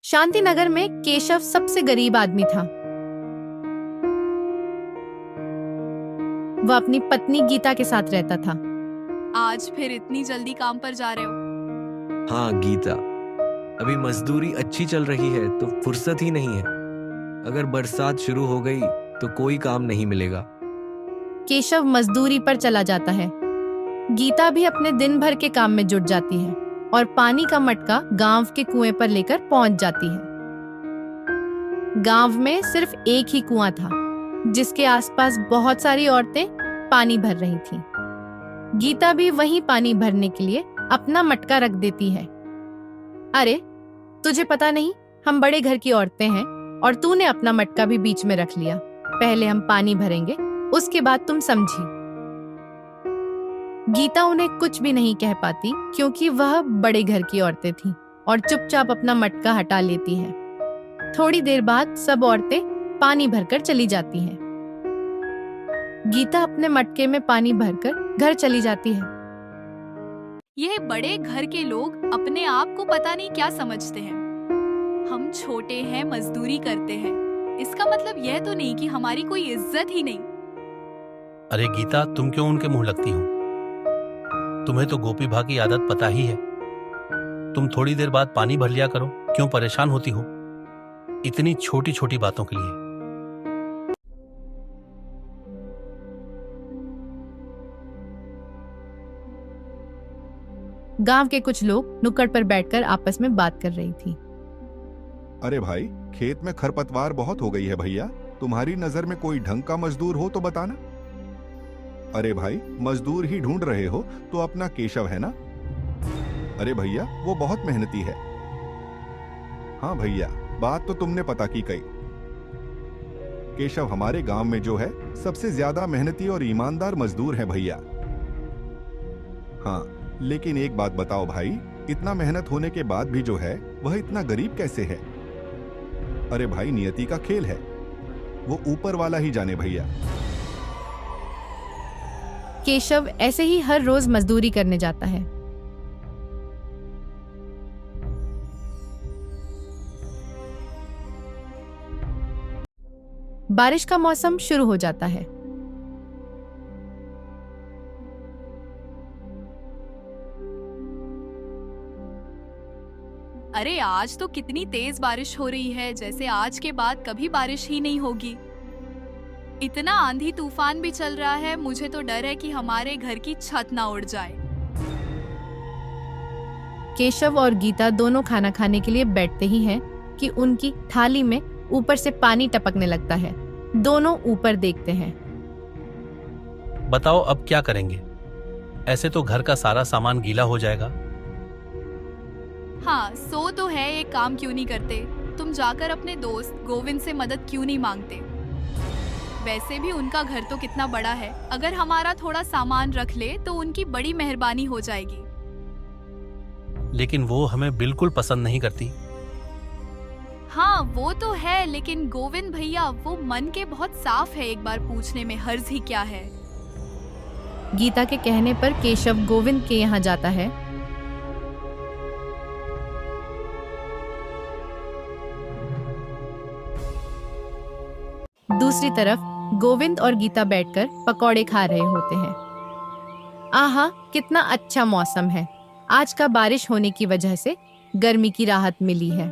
शांतिनगर में केशव सबसे गरीब आदमी था। वह अपनी पत्नी गीता के साथ रहता था। आज फिर इतनी जल्दी काम पर जा रहे हो? हाँ गीता, अभी मजदूरी अच्छी चल रही है तो फुर्सत ही नहीं है। अगर बरसात शुरू हो गई तो कोई काम नहीं मिलेगा। केशव मजदूरी पर चला जाता है। गीता भी अपने दिन भर के काम में जुट जाती है और पानी का मटका गांव के कुएं पर लेकर पहुंच जाती है। गांव में सिर्फ एक ही कुआं था, जिसके आसपास बहुत सारी औरतें पानी भर रही थीं। गीता भी वहीं पानी भरने के लिए अपना मटका रख देती है। अरे, तुझे पता नहीं, हम बड़े घर की औरतें हैं और तूने अपना मटका भी बीच में रख लिया। पहले हम पानी भरेंगे, उसके बाद तुम समझी। गीता उन्हें कुछ भी नहीं कह पाती क्योंकि वह बड़े घर की औरतें थीं और चुपचाप अपना मटका हटा लेती हैं। थोड़ी देर बाद सब औरतें पानी भरकर चली जाती हैं। गीता अपने मटके में पानी भरकर घर चली जाती है। यह बड़े घर के लोग अपने आप को पता नहीं क्या समझते हैं। हम छोटे हैं, मजदूरी करते हैं, इसका मतलब यह तो नहीं कि हमारी कोई इज्जत ही नहीं। अरे गीता, तुम क्यों उनके मुंह लगती हो? तुम्हें तो गोपी भा की आदत पता ही है। तुम थोड़ी देर बाद पानी भर लिया करो, क्यों परेशान होती हो इतनी छोटी छोटी बातों के लिए? गांव के कुछ लोग नुक्कड़ पर बैठकर आपस में बात कर रही थी। अरे भाई, खेत में खरपतवार बहुत हो गई है भैया। तुम्हारी नजर में कोई ढंग का मजदूर हो तो बताना। अरे भाई, मजदूर ही ढूंढ रहे हो तो अपना केशव है ना? अरे भैया, वो बहुत मेहनती है। हाँ भैया, बात तो तुमने पता की कही। केशव हमारे गांव में जो है सबसे ज्यादा मेहनती और ईमानदार मजदूर है भैया। हाँ, लेकिन एक बात बताओ भाई, इतना मेहनत होने के बाद भी जो है वह इतना गरीब कैसे है? अरे भाई, नियति का खेल है, वो ऊपर वाला ही जाने भैया। केशव ऐसे ही हर रोज मजदूरी करने जाता है। बारिश का मौसम शुरू हो जाता है। अरे आज तो कितनी तेज बारिश हो रही है, जैसे आज के बाद कभी बारिश ही नहीं होगी। इतना आंधी तूफान भी चल रहा है, मुझे तो डर है कि हमारे घर की छत ना उड़ जाए। केशव और गीता दोनों खाना खाने के लिए बैठते ही हैं कि उनकी थाली में ऊपर से पानी टपकने लगता है। दोनों ऊपर देखते हैं। बताओ अब क्या करेंगे? ऐसे तो घर का सारा सामान गीला हो जाएगा। हाँ, सो तो है, एक काम क्यों नहीं करते? तुम जाकर अपने दोस्त गोविंद से मदद क्यों नहीं मांगते? वैसे भी उनका घर तो कितना बड़ा है, अगर हमारा थोड़ा सामान रख ले तो उनकी बड़ी मेहरबानी हो जाएगी। लेकिन वो हमें बिल्कुल पसंद नहीं करती। हाँ वो तो है, लेकिन गोविंद भैया वो मन के बहुत साफ है, एक बार पूछने में हर्ज ही क्या है। गीता के कहने पर केशव गोविंद के यहाँ जाता है। दूसरी तरफ गोविंद और गीता बैठकर पकौड़े खा रहे होते हैं। आहा, कितना अच्छा मौसम है। आज का बारिश होने की वजह से गर्मी की राहत मिली है।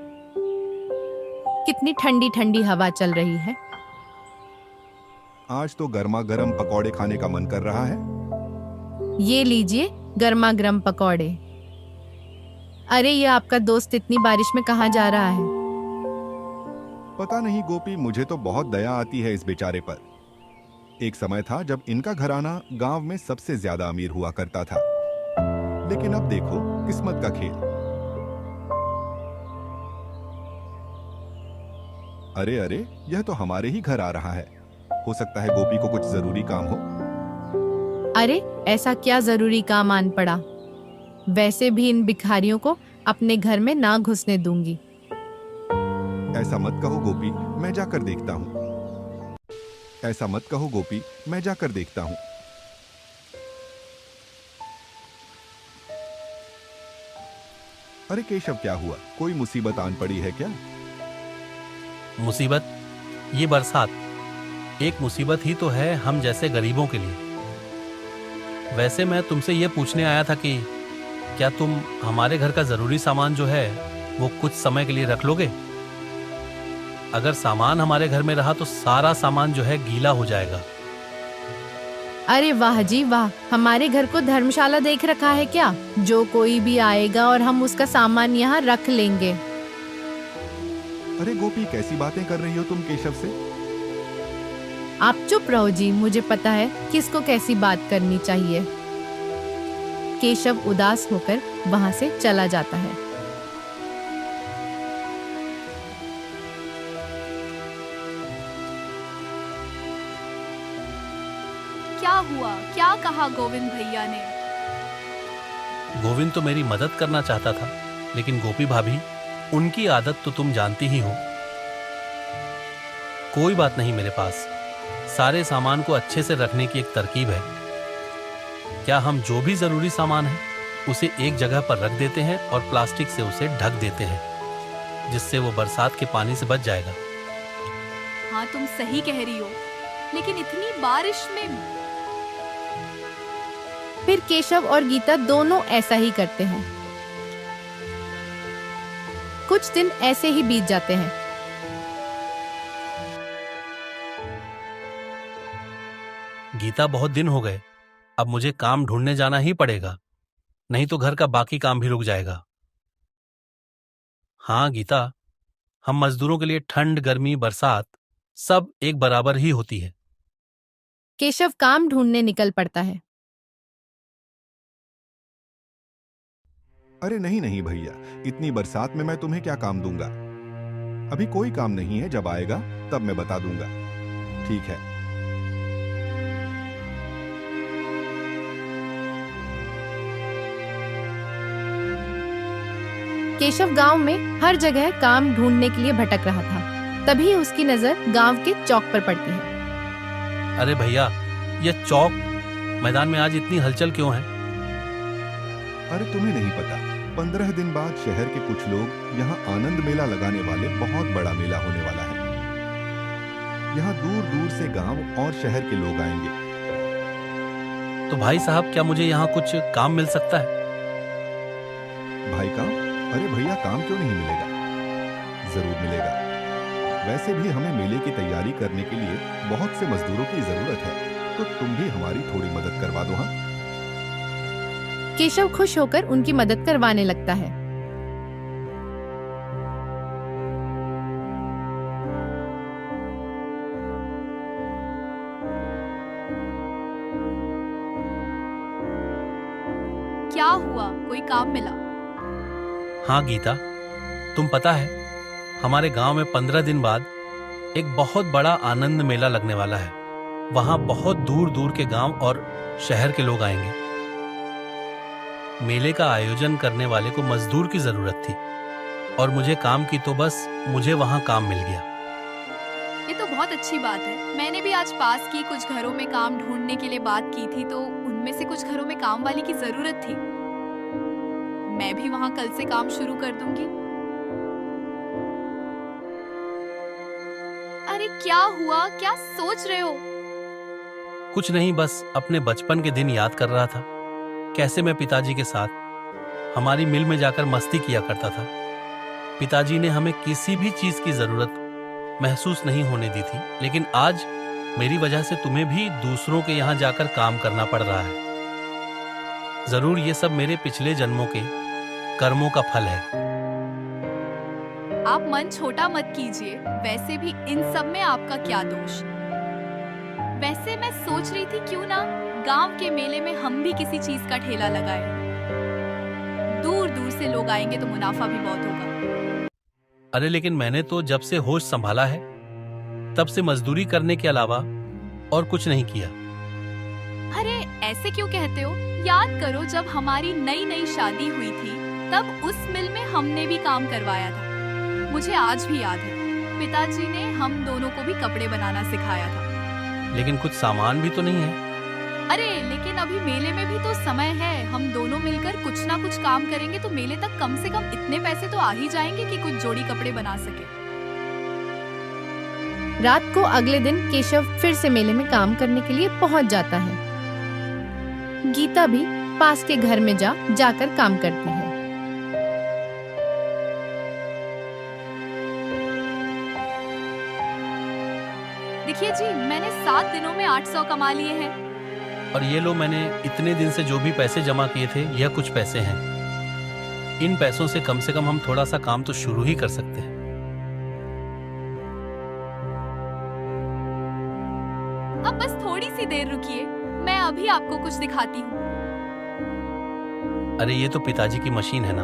कितनी ठंडी ठंडी हवा चल रही है। आज तो गर्मा गर्म पकौड़े खाने का मन कर रहा है। ये लीजिए गर्मा गर्म पकौड़े। अरे, ये आपका दोस्त इतनी बारिश में कहाँ जा रहा है? पता नहीं गोपी, मुझे तो बहुत दया आती है इस बेचारे पर। एक समय था जब इनका घराना गांव में सबसे ज्यादा अमीर हुआ करता था, लेकिन अब देखो किस्मत का खेल। अरे अरे, यह तो हमारे ही घर आ रहा है। हो सकता है गोपी को कुछ जरूरी काम हो। अरे, ऐसा क्या जरूरी काम आन पड़ा? वैसे भी इन भिखारियों को अपने घर में ना घुसने दूंगी। ऐसा मत कहो गोपी, मैं जाकर देखता हूँ। ऐसा मत कहो गोपी, मैं जाकर देखता हूँ। अरे केशव, क्या हुआ? कोई मुसीबत आन पड़ी है क्या? मुसीबत? ये बरसात एक मुसीबत ही तो है हम जैसे गरीबों के लिए। वैसे मैं तुमसे ये पूछने आया था कि क्या तुम हमारे घर का जरूरी सामान जो है वो कुछ समय के लिए रख लोगे? अगर सामान हमारे घर में रहा तो सारा सामान जो है गीला हो जाएगा। अरे वाह जी वाह, हमारे घर को धर्मशाला देख रखा है क्या? जो कोई भी आएगा और हम उसका सामान यहाँ रख लेंगे। अरे गोपी, कैसी बातें कर रही हो तुम केशव से? आप चुप रहो जी, मुझे पता है किसको कैसी बात करनी चाहिए। केशव उदास होकर वहां से चला जाता है। क्या हुआ? क्या कहा गोविंद भैया ने? गोविंद तो मेरी मदद करना चाहता था, लेकिन गोपी भाभी, उनकी आदत तो तुम जानती ही हो। कोई बात नहीं, मेरे पास सारे सामान को अच्छे से रखने की एक तरकीब है। क्या हम जो भी जरूरी सामान है उसे एक जगह पर रख देते हैं और प्लास्टिक से उसे ढक देते हैं, जिससे वो बरसात के पानी से बच जाएगा। हाँ, तुम सही कह रही हो, लेकिन इतनी बारिश में। फिर केशव और गीता दोनों ऐसा ही करते हैं। कुछ दिन ऐसे ही बीत जाते हैं। गीता, बहुत दिन हो गए, अब मुझे काम ढूंढने जाना ही पड़ेगा, नहीं तो घर का बाकी काम भी रुक जाएगा। हाँ गीता, हम मजदूरों के लिए ठंड, गर्मी, बरसात सब एक बराबर ही होती है। केशव काम ढूंढने निकल पड़ता है। अरे नहीं नहीं भैया, इतनी बरसात में मैं तुम्हें क्या काम दूंगा? अभी कोई काम नहीं है, जब आएगा तब मैं बता दूंगा। ठीक है। केशव गांव में हर जगह काम ढूंढने के लिए भटक रहा था। तभी उसकी नजर गांव के चौक पर पड़ती है। अरे भैया, यह चौक मैदान में आज इतनी हलचल क्यों है? अरे तुम्हें नहीं पता, 15 दिन बाद शहर के कुछ लोग यहाँ आनंद मेला लगाने वाले बहुत बड़ा मेला होने वाला है। यहाँ दूर दूर से गांव और शहर के लोग आएंगे। तो भाई साहब, क्या मुझे यहाँ कुछ काम मिल सकता है? भाई काम? अरे भैया, काम क्यों नहीं मिलेगा? जरूर मिलेगा। वैसे भी हमें मेले की तैयारी करने के लिए बहुत से मजदूरों की जरूरत है, तो तुम भी हमारी थोड़ी मदद करवा दो। हाँ, केशव खुश होकर उनकी मदद करवाने लगता है। क्या हुआ? कोई काम मिला? हाँ गीता, तुम पता है, हमारे गांव में 15 दिन बाद एक बहुत बड़ा आनंद मेला लगने वाला है। वहां बहुत दूर दूर के गांव और शहर के लोग आएंगे। मेले का आयोजन करने वाले को मजदूर की जरूरत थी और मुझे काम की, तो बस मुझे वहां काम मिल गया। ये तो बहुत अच्छी बात है। मैंने भी आज पास की कुछ घरों में काम ढूंढने के लिए बात की थी, तो उनमें से कुछ घरों में काम वाली की जरूरत थी। मैं भी वहां कल से काम शुरू कर दूंगी। अरे क्या हुआ? क्या सोच रहे हो? कुछ नहीं, बस अपने बचपन के दिन याद कर रहा था। कैसे मैं पिताजी के साथ हमारी मिल में जाकर मस्ती किया करता था। पिताजी ने हमें किसी भी चीज की जरूरत महसूस नहीं होने दी थी, लेकिन आज मेरी वजह से तुम्हें भी दूसरों के यहाँ जाकर काम करना पड़ रहा है। जरूर ये सब मेरे पिछले जन्मों के कर्मों का फल है। आप मन छोटा मत कीजिए। वैसे भी इन सब में आपका क्या दोष? वैसे मैं सोच रही थी क्यों ना गांव के मेले में हम भी किसी चीज का ठेला लगाए। दूर दूर से लोग आएंगे तो मुनाफा भी बहुत होगा। अरे लेकिन मैंने तो जब से होश संभाला है तब से मजदूरी करने के अलावा और कुछ नहीं किया। अरे ऐसे क्यों कहते हो? याद करो, जब हमारी नई नई शादी हुई थी तब उस मिल में हमने भी काम करवाया था। मुझे आज भी याद है, पिताजी ने हम दोनों को भी कपड़े बनाना सिखाया था। लेकिन कुछ सामान भी तो नहीं है। अरे लेकिन अभी मेले में भी तो समय है, हम दोनों मिलकर कुछ ना कुछ काम करेंगे तो मेले तक कम से कम इतने पैसे तो आ ही जाएंगे कि कुछ जोड़ी कपड़े बना सके। रात को अगले दिन केशव फिर से मेले में काम करने के लिए पहुंच जाता है। गीता भी पास के घर में जाकर काम करती है। देखिए जी, मैंने 7 दिनों में 800 कमा लिए हैं। और ये लो, मैंने इतने दिन से जो भी पैसे जमा किए थे, यह कुछ पैसे हैं। इन पैसों से कम हम थोड़ा सा काम तो शुरू ही कर सकते हैं। अब बस थोड़ी सी देर रुकिए, मैं अभी आपको कुछ दिखाती हूँ। अरे ये तो पिताजी की मशीन है ना?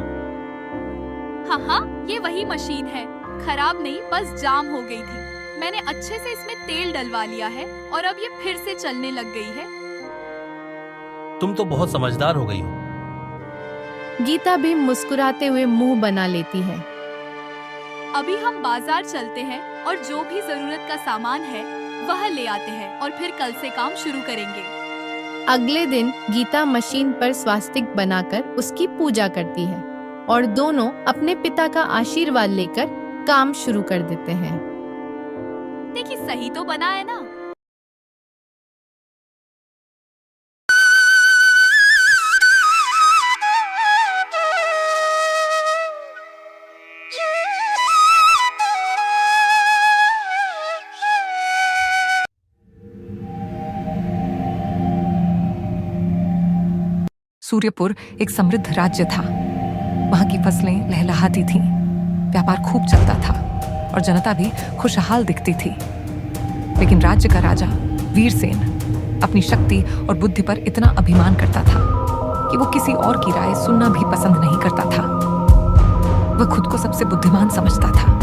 हाँ हाँ, ये वही मशीन है। खराब नहीं, बस जाम हो गई थी। मैंने अच्छे से इसमें तेल डलवा लिया है और अब ये फिर से चलने लग गई है। तुम तो बहुत समझदार हो गई हो। गीता भी मुस्कुराते हुए मुंह बना लेती है। अभी हम बाजार चलते हैं और जो भी जरूरत का सामान है वह ले आते हैं और फिर कल से काम शुरू करेंगे। अगले दिन गीता मशीन पर स्वास्तिक बनाकर उसकी पूजा करती है और दोनों अपने पिता का आशीर्वाद लेकर काम शुरू कर देते हैं। देखिए, सही तो बना है ना? सूर्यपुर एक समृद्ध राज्य था। वहां की फसलें लहलहाती थीं, व्यापार खूब चलता था और जनता भी खुशहाल दिखती थी। लेकिन राज्य का राजा वीरसेन अपनी शक्ति और बुद्धि पर इतना अभिमान करता था कि वो किसी और की राय सुनना भी पसंद नहीं करता था। वह खुद को सबसे बुद्धिमान समझता था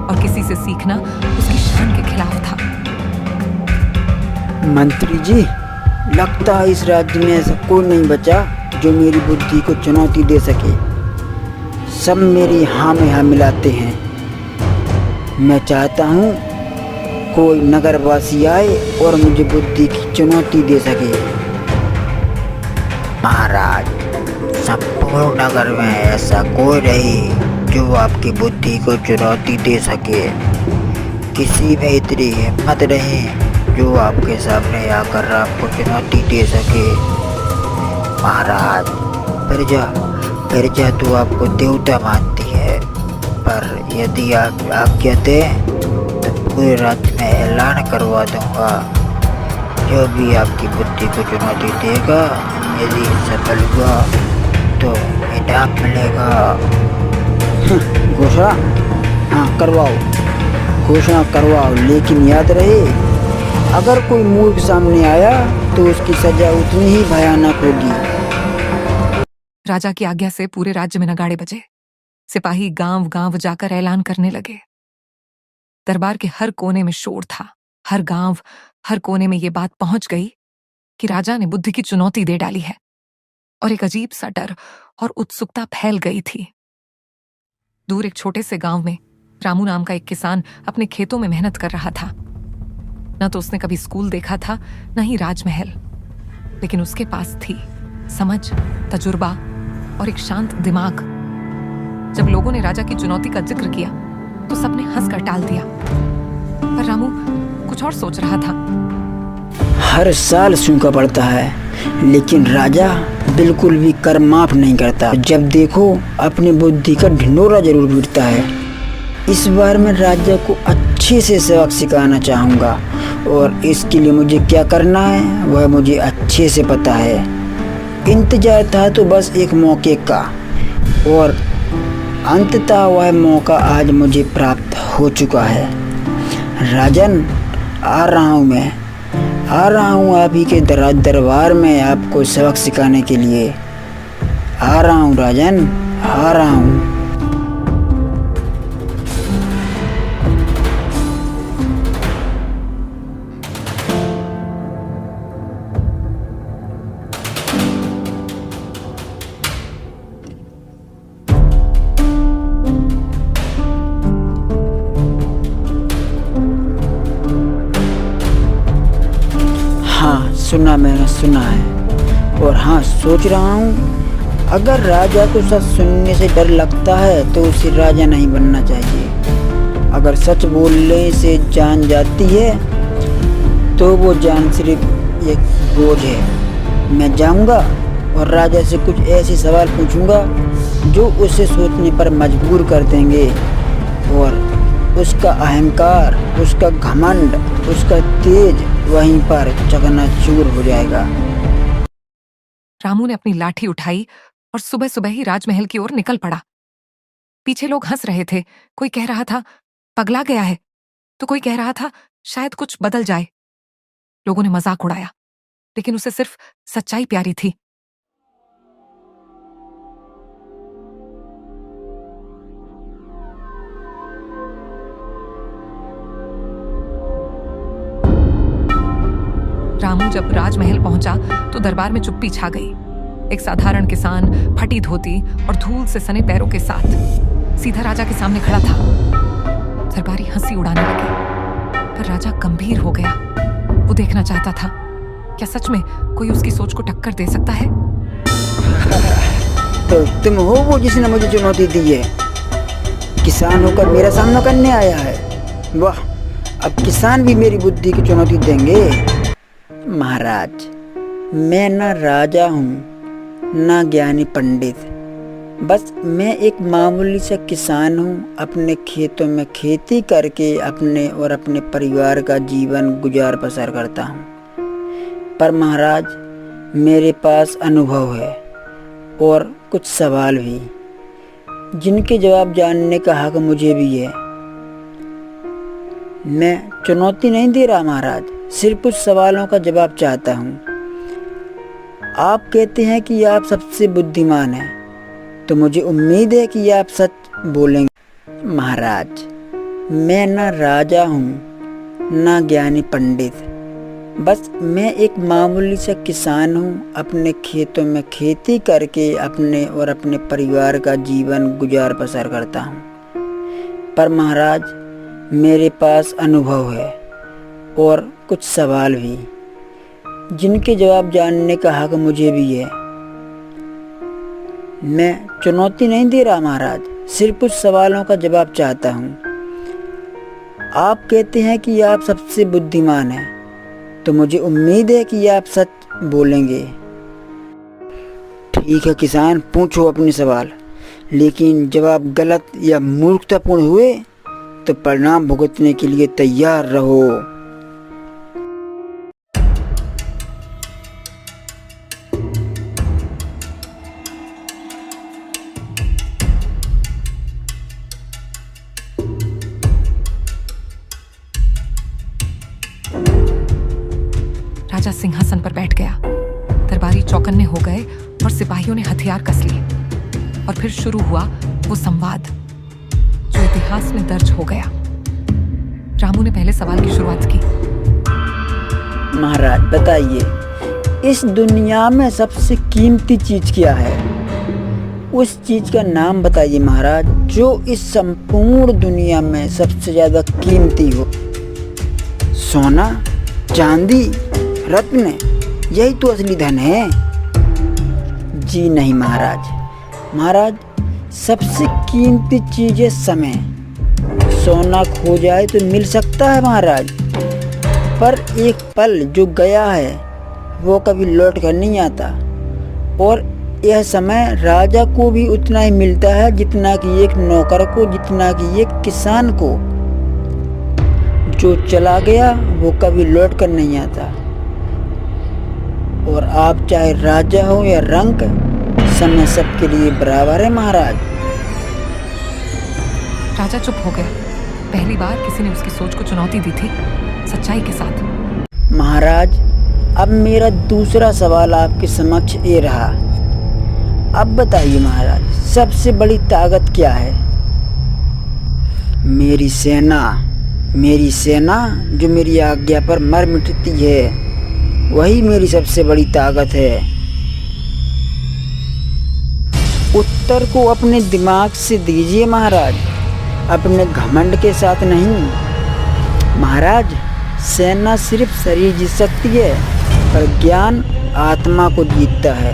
और किसी से सीखना उसकी शान के खिलाफ था। मंत्री जी, लगता है इस राज्य में ऐसा कोई नहीं बचा जो मेरी बुद्धि को चुनौती दे सके। सब मेरी हाँ में हाँ मिलाते हैं। मैं चाहता हूँ कोई नगरवासी आए और मुझे बुद्धि की चुनौती दे सके। महाराज, संपूर्ण नगर में ऐसा कोई नहीं जो आपकी बुद्धि को चुनौती दे सके। किसी में इतनी हिम्मत नहीं जो आपके सामने आकर आपको चुनौती दे सके। महाराज, प्रजा तो आपको देवता मानती है, पर यदि आप आज्ञा दें तो पूरे राज्य में ऐलान करवा दूंगा। जो भी आपकी बुद्धि को चुनौती देगा, यदि सफल हुआ तो इनाम मिलेगा। घोषणा? हाँ, करवाओ, घोषणा करवाओ, लेकिन याद रहे अगर कोई मूर्ख सामने आया तो उसकी सजा उतनी ही भयानक होगी। राजा की आज्ञा से पूरे राज्य में नगाड़े बजे। सिपाही गांव गांव जाकर ऐलान करने लगे। दरबार के हर कोने में शोर था। हर गांव, हर कोने में ये बात पहुंच गई कि राजा ने बुद्धि की चुनौती दे डाली है और एक अजीब सा डर और उत्सुकता फैल गई थी। दूर एक छोटे से गांव में रामू नाम का एक किसान अपने खेतों में मेहनत कर रहा था। न तो उसने कभी स्कूल देखा था, न ही राजमहल, लेकिन उसके पास थी समझ, तजुर्बा और एक शांत दिमाग। जब लोगों ने राजा की चुनौती का जिक्र किया तो सबने हंसकर टाल दिया, पर रामू कुछ और सोच रहा था। हर साल सूखा पड़ता है, लेकिन राजा बिल्कुल भी कर माफ नहीं करता। जब देखो अपनी बुद्धि का ढिंढोरा जरूर पीटता है। इस बार मैं राजा को अच्छे से सबक सिखाना चाहूँगा और इसके लिए मुझे क्या करना है वह मुझे अच्छे से पता है। इंतजार था तो बस एक मौके का, और अंततः वह मौका आज मुझे प्राप्त हो चुका है। राजन, आ रहा हूँ मैं, आ रहा हूँ आप ही के दरबार में आपको सबक सिखाने के लिए। आ रहा हूँ राजन, आ रहा हूँ। मैंने सुना है। और हाँ, सोच रहा हूँ अगर राजा को सच सुनने से डर लगता है तो उसे राजा नहीं बनना चाहिए। अगर सच बोलने से जान जाती है तो वो जान सिर्फ एक बोझ है। मैं जाऊँगा और राजा से कुछ ऐसे सवाल पूछूंगा जो उसे सोचने पर मजबूर कर देंगे, और उसका अहंकार, उसका घमंड, उसका तेज वहीं पर चकनाचूर हो जाएगा। रामू ने अपनी लाठी उठाई और सुबह सुबह ही राजमहल की ओर निकल पड़ा। पीछे लोग हंस रहे थे। कोई कह रहा था पगला गया है, तो कोई कह रहा था शायद कुछ बदल जाए। लोगों ने मजाक उड़ाया, लेकिन उसे सिर्फ सच्चाई प्यारी थी। रामू जब राजमहल पहुंचा तो दरबार में चुप्पी छा गई। एक साधारण किसान फटी धोती और धूल से सने पैरों के साथ सीधा राजा के सामने खड़ा था। दरबारी हंसी उड़ाने लगे, पर राजा गंभीर हो गया। वो देखना चाहता था क्या सच में कोई उसकी सोच को टक्कर दे सकता है। तो तुम हो वो जिसने मुझे चुनौती दी है। किसान होकर मेरा सामना करने आया है। वाह, अब किसान भी मेरी बुद्धि की चुनौती देंगे। महाराज, मैं न राजा हूँ न ज्ञानी पंडित, बस मैं एक मामूली सा किसान हूँ। अपने खेतों में खेती करके अपने और अपने परिवार का जीवन गुजार बसर करता हूँ। पर महाराज, मेरे पास अनुभव है और कुछ सवाल भी, जिनके जवाब जानने का हक मुझे भी है। मैं चुनौती नहीं दे रहा महाराज, सिर्फ कुछ सवालों का जवाब चाहता हूँ। आप कहते हैं कि आप सबसे बुद्धिमान हैं, तो मुझे उम्मीद है कि आप सच बोलेंगे। महाराज, मैं न राजा हूँ न ज्ञानी पंडित, बस मैं एक मामूली सा किसान हूँ। अपने खेतों में खेती करके अपने और अपने परिवार का जीवन गुजार बसर करता हूँ। पर महाराज, मेरे पास अनुभव है और कुछ सवाल भी, जिनके जवाब जानने का हक मुझे भी है। मैं चुनौती नहीं दे रहा महाराज, सिर्फ कुछ सवालों का जवाब चाहता हूँ। आप कहते हैं कि आप सबसे बुद्धिमान हैं, तो मुझे उम्मीद है कि आप सच बोलेंगे। ठीक है किसान, पूछो अपने सवाल, लेकिन जवाब गलत या मूर्खतापूर्ण हुए तो परिणाम भुगतने के लिए तैयार रहो। राजा सिंहासन पर बैठ गया। दरबारी चौकन्ने हो गए और सिपाहियों ने हथियार कस लिए, और फिर शुरू हुआ वो संवाद जो इतिहास में दर्ज हो गया। रामू ने पहले सवाल की शुरुआत की। महाराज बताइए, इस दुनिया में सबसे कीमती चीज क्या है? उस चीज का नाम बताइए महाराज, जो इस संपूर्ण दुनिया में सबसे ज्यादा कीमती हो। सोना, चांदी, रत्न, यही तो असली धन है। जी नहीं महाराज, महाराज सबसे कीमती चीज है समय। सोना खो जाए तो मिल सकता है महाराज, पर एक पल जो गया है वो कभी लौट कर नहीं आता। और यह समय राजा को भी उतना ही मिलता है जितना कि एक नौकर को, जितना कि एक किसान को। जो चला गया वो कभी लौट कर नहीं आता। और आप चाहे राजा हो या रंक, समय सबके लिए बराबर है महाराज। राजा चुप हो गया। पहली बार किसी ने उसकी सोच को चुनौती दी थी, सच्चाई के साथ। महाराज, अब मेरा दूसरा सवाल आपके समक्ष ये रहा। अब बताइए महाराज, सबसे बड़ी ताकत क्या है? मेरी सेना जो मेरी आज्ञा पर मर मिटती है, वही मेरी सबसे बड़ी ताकत है। उत्तर को अपने दिमाग से दीजिए महाराज, अपने घमंड के साथ नहीं। महाराज, सेना सिर्फ शरीर जीत सकती है, पर ज्ञान आत्मा को जीतता है।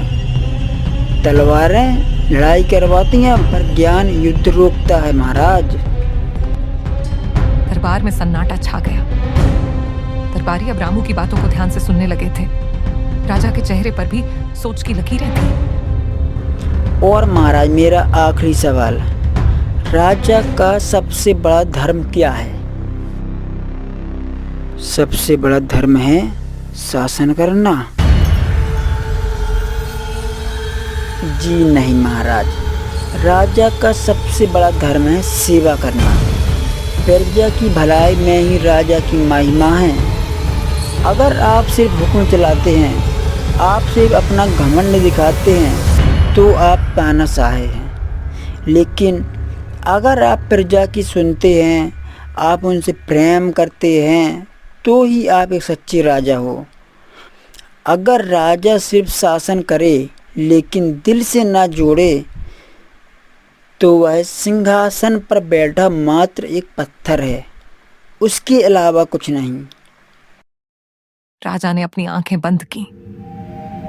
तलवारें लड़ाई करवाती हैं पर ज्ञान युद्ध रोकता है महाराज। दरबार में सन्नाटा छा गया। दरबारी अब रामू की बातों को ध्यान से सुनने लगे थे। राजा के चेहरे पर भी सोच की लकीरें थी। और महाराज, मेरा आखिरी सवाल, राजा का सबसे बड़ा धर्म क्या है? सबसे बड़ा धर्म है शासन करना। जी नहीं महाराज, राजा का सबसे बड़ा धर्म है सेवा करना। प्रजा की भलाई में ही राजा की महिमा है। अगर आप सिर्फ हुक्म चलाते हैं, आप सिर्फ अपना घमंड दिखाते हैं तो आप तानाशाह हैं। लेकिन अगर आप प्रजा की सुनते हैं, आप उनसे प्रेम करते हैं, तो ही आप एक सच्चे राजा हो। अगर राजा सिर्फ शासन करे लेकिन दिल से ना जोड़े तो वह सिंहासन पर बैठा मात्र एक पत्थर है, उसके अलावा कुछ नहीं। राजा ने अपनी आंखें बंद की,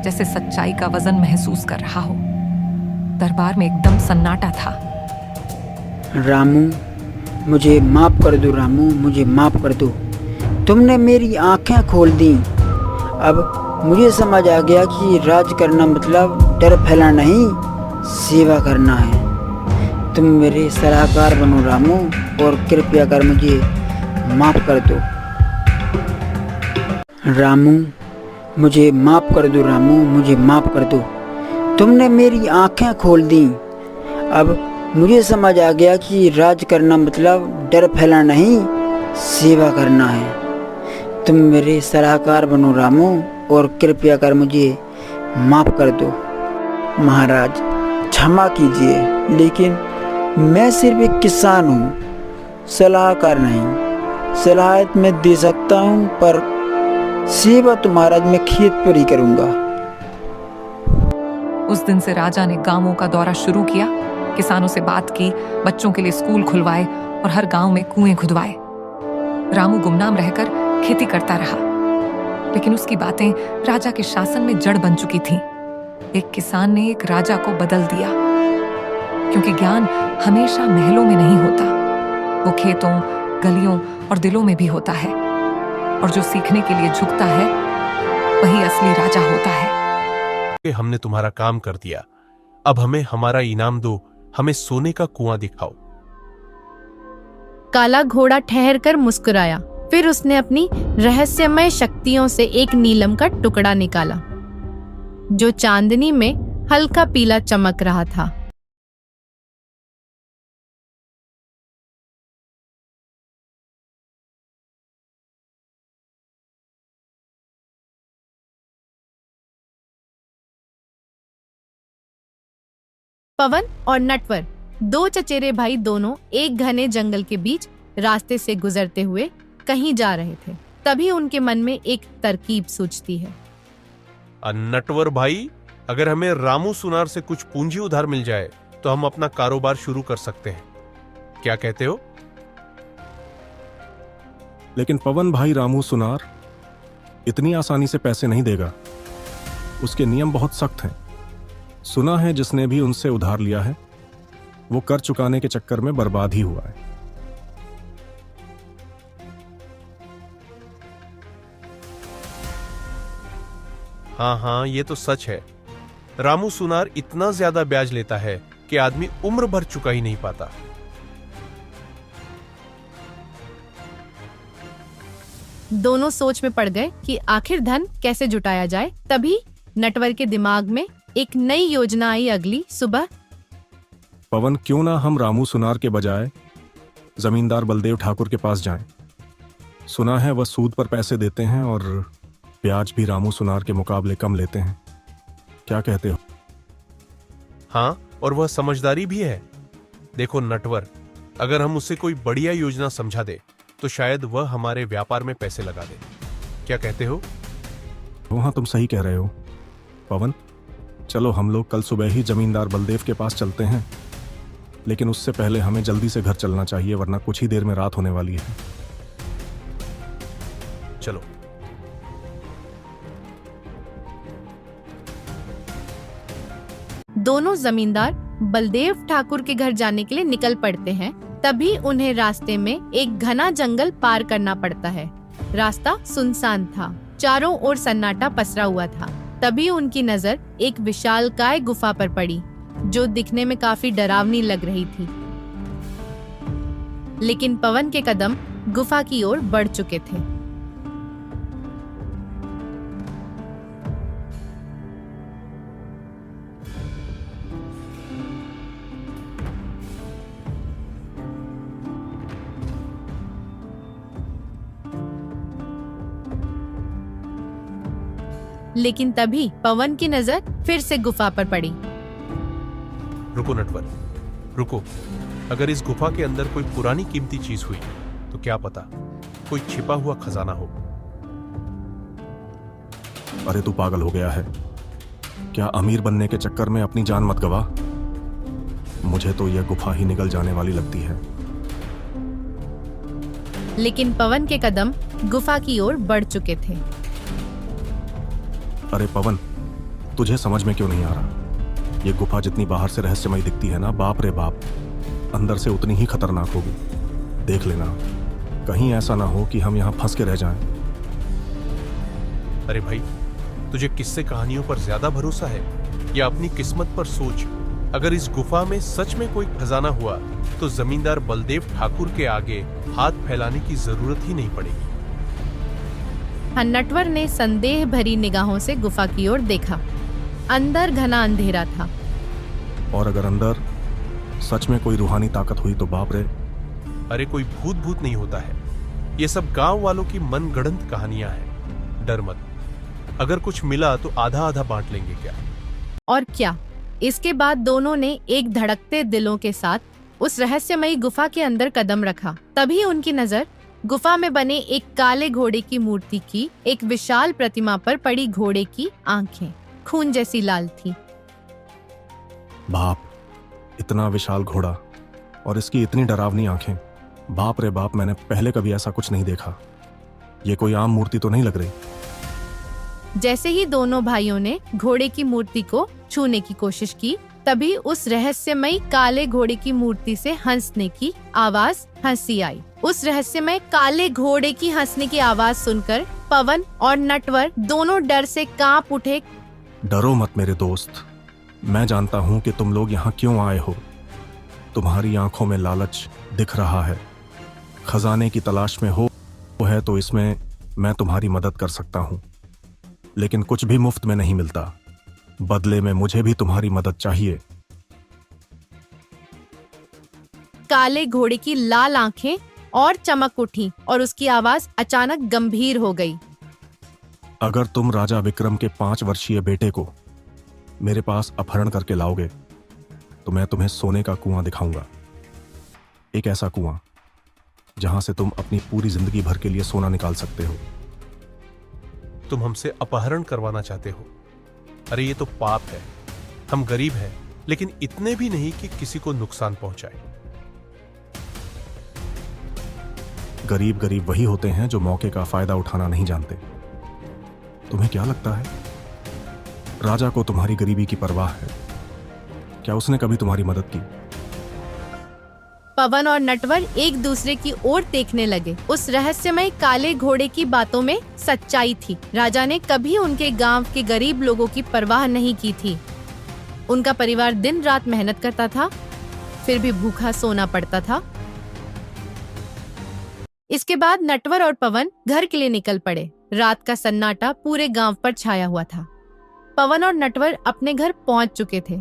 जैसे सच्चाई का वजन महसूस कर रहा हो। दरबार में एकदम सन्नाटा था। रामू, मुझे माफ कर दो। रामू, मुझे माफ कर दो। तुमने मेरी आंखें खोल दी। अब मुझे समझ आ गया कि राज करना मतलब डर फैलाना नहीं, सेवा करना है। तुम मेरे सलाहकार बनो रामू, और कृपया कर मुझे माफ कर दो। रामू, मुझे माफ कर दो। रामू, मुझे माफ कर दो। तुमने मेरी आंखें खोल दी। अब मुझे समझ आ गया कि राज करना मतलब डर फैलाना नहीं, सेवा करना है। तुम मेरे सलाहकार बनो रामू, और कृपया कर मुझे माफ कर दो। महाराज, क्षमा कीजिए, लेकिन मैं सिर्फ एक किसान हूँ, सलाहकार नहीं। सलाह मैं दे सकता हूँ, पर सेवा तो महाराज मैं खेत पर ही करूँगा। उस दिन से राजा ने गांवों का दौरा शुरू किया, किसानों से बात की, बच्चों के लिए स्कूल खुलवाए और हर गांव में कुएं खुदवाए। रामू गुमनाम रहकर खेती करता रहा, लेकिन उसकी बातें राजा के शासन में जड़ बन चुकी थीं। एक किसान ने एक राजा को बदल दिया, क्योंकि ज्ञान हमेशा महलों में नहीं होता, वो खेतों, गलियों और दिलों में भी होता है। और जो सीखने के लिए झुकता है, वही असली राजा होता है। हमने तुम्हारा काम कर दिया, अब हमें हमारा इनाम दो, हमें सोने का कुआं दिखाओ। काला घोड़ा ठहर कर मुस्कुराया, फिर उसने अपनी रहस्यमय शक्तियों से एक नीलम का टुकड़ा निकाला, जो चांदनी में हल्का पीला चमक रहा था। पवन और नटवर, दो चचेरे भाई, दोनों एक घने जंगल के बीच रास्ते से गुजरते हुए कहीं जा रहे थे। तभी उनके मन में एक तरकीब सूझती है। नटवर भाई, अगर हमें रामू सुनार से कुछ पूंजी उधार मिल जाए तो हम अपना कारोबार शुरू कर सकते हैं, क्या कहते हो? लेकिन पवन भाई, रामू सुनार इतनी आसानी से पैसे नहीं देगा। उसके नियम बहुत सख्त हैं। सुना है जिसने भी उनसे उधार लिया है वो कर चुकाने के चक्कर में बर्बाद ही हुआ है। हाँ, ये तो सच है। रामू सुनार इतना ज्यादा ब्याज लेता है कि आदमी उम्र भर चुका ही नहीं पाता। दोनों सोच में पड़ गए कि आखिर धन कैसे जुटाया जाए। तभी नटवर के दिमाग में एक नई योजना आई। अगली सुबह पवन, क्यों ना हम रामू सुनार के बजाय जमींदार बलदेव ठाकुर के पास जाएं। सुना है वह सूद पर पैसे देते हैं और ब्याज भी रामू सुनार के मुकाबले कम लेते हैं। क्या कहते हो? हाँ, और वह समझदारी भी है। देखो नटवर, अगर हम उसे कोई बढ़िया योजना समझा दे तो शायद वह हमारे व्यापार में पैसे लगा दे। क्या कहते हो? हाँ, तुम सही कह रहे हो पवन। चलो हम लोग कल सुबह ही जमींदार बलदेव के पास चलते हैं, लेकिन उससे पहले हमें जल्दी से घर चलना चाहिए, वरना कुछ ही देर में रात होने वाली है। चलो। दोनों जमींदार बलदेव ठाकुर के घर जाने के लिए निकल पड़ते हैं। तभी उन्हें रास्ते में एक घना जंगल पार करना पड़ता है। रास्ता सुनसान था, चारों ओर सन्नाटा पसरा हुआ था। तभी उनकी नजर एक विशालकाय गुफा पर पड़ी, जो दिखने में काफी डरावनी लग रही थी। लेकिन पवन के कदम गुफा की ओर बढ़ चुके थे। लेकिन तभी पवन की नजर फिर से गुफा पर पड़ी। रुको नटवर, रुको। अगर इस गुफा के अंदर कोई पुरानी कीमती चीज हुई तो क्या पता कोई छिपा हुआ खजाना हो। अरे तू पागल हो गया है क्या? अमीर बनने के चक्कर में अपनी जान मत गवा। मुझे तो यह गुफा ही निकल जाने वाली लगती है। लेकिन पवन के कदम गुफा की ओर बढ़ चुके थे। अरे पवन, तुझे समझ में क्यों नहीं आ रहा? ये गुफा जितनी बाहर से रहस्यमयी दिखती है ना, बाप रे बाप, अंदर से उतनी ही खतरनाक होगी। देख लेना, कहीं ऐसा ना हो कि हम यहाँ फंस के रह जाएं। अरे भाई, तुझे किस्से कहानियों पर ज्यादा भरोसा है या अपनी किस्मत पर सोच। अगर इस गुफा में सच में कोई खजाना हुआ तो जमींदार बलदेव ठाकुर के आगे हाथ फैलाने की जरूरत ही नहीं पड़ेगी। नटवर ने संदेह भरी निगाहों से गुफा की ओर देखा। अंदर घना अंधेरा था। और अगर अंदर सच में कोई रूहानी ताकत हुई तो बाप रे। अरे कोई भूत नहीं होता है, ये सब गांव वालों की मनगढ़ंत कहानियां हैं। डर मत, अगर कुछ मिला तो आधा आधा बांट लेंगे। क्या और क्या। इसके बाद दोनों ने एक धड़कते दिलों के साथ उस रहस्यमयी गुफा के अंदर कदम रखा। तभी उनकी नजर गुफा में बने एक काले घोड़े की मूर्ति की एक विशाल प्रतिमा पर पड़ी। घोड़े की आंखें खून जैसी लाल थी। बाप, इतना विशाल घोड़ा और इसकी इतनी डरावनी आंखें। बाप रे बाप, मैंने पहले कभी ऐसा कुछ नहीं देखा। ये कोई आम मूर्ति तो नहीं लग रही। जैसे ही दोनों भाइयों ने घोड़े की मूर्ति को छूने की कोशिश की, तभी उस रहस्यमयी काले घोड़े की मूर्ति से हंसने की आवाज हंसी आई। उस रहस्यमय काले घोड़े की हंसने की आवाज सुनकर पवन और नटवर दोनों डर से कांप उठे। डरो मत मेरे दोस्त, मैं जानता हूं कि तुम लोग यहाँ क्यों आए हो। तुम्हारी आंखों में लालच दिख रहा है। खजाने की तलाश में हो है तो इसमें मैं तुम्हारी मदद कर सकता हूं, लेकिन कुछ भी मुफ्त में नहीं मिलता। बदले में मुझे भी तुम्हारी मदद चाहिए। काले घोड़े की लाल आंखें और चमक उठी और उसकी आवाज अचानक गंभीर हो गई। अगर तुम राजा विक्रम के 5 वर्षीय बेटे को मेरे पास अपहरण करके लाओगे तो मैं तुम्हें सोने का कुआं दिखाऊंगा। एक ऐसा कुआं जहां से तुम अपनी पूरी जिंदगी भर के लिए सोना निकाल सकते हो। तुम हमसे अपहरण करवाना चाहते हो? अरे ये तो पाप है। हम गरीब हैं, लेकिन इतने भी नहीं कि किसी को नुकसान पहुंचाए। गरीब गरीब वही होते हैं जो मौके का फायदा उठाना नहीं जानते। तुम्हें क्या लगता है राजा को तुम्हारी गरीबी की परवाह है? क्या उसने कभी तुम्हारी मदद की? पवन और नटवर एक दूसरे की ओर देखने लगे। उस रहस्यमय काले घोड़े की बातों में सच्चाई थी। राजा ने कभी उनके गांव के गरीब लोगों की परवाह नहीं की थी। उनका परिवार दिन रात मेहनत करता था, फिर भी भूखा सोना पड़ता था। इसके बाद नटवर और पवन घर के लिए निकल पड़े। रात का सन्नाटा पूरे गांव पर छाया हुआ था। पवन और नटवर अपने घर पहुंच चुके थे,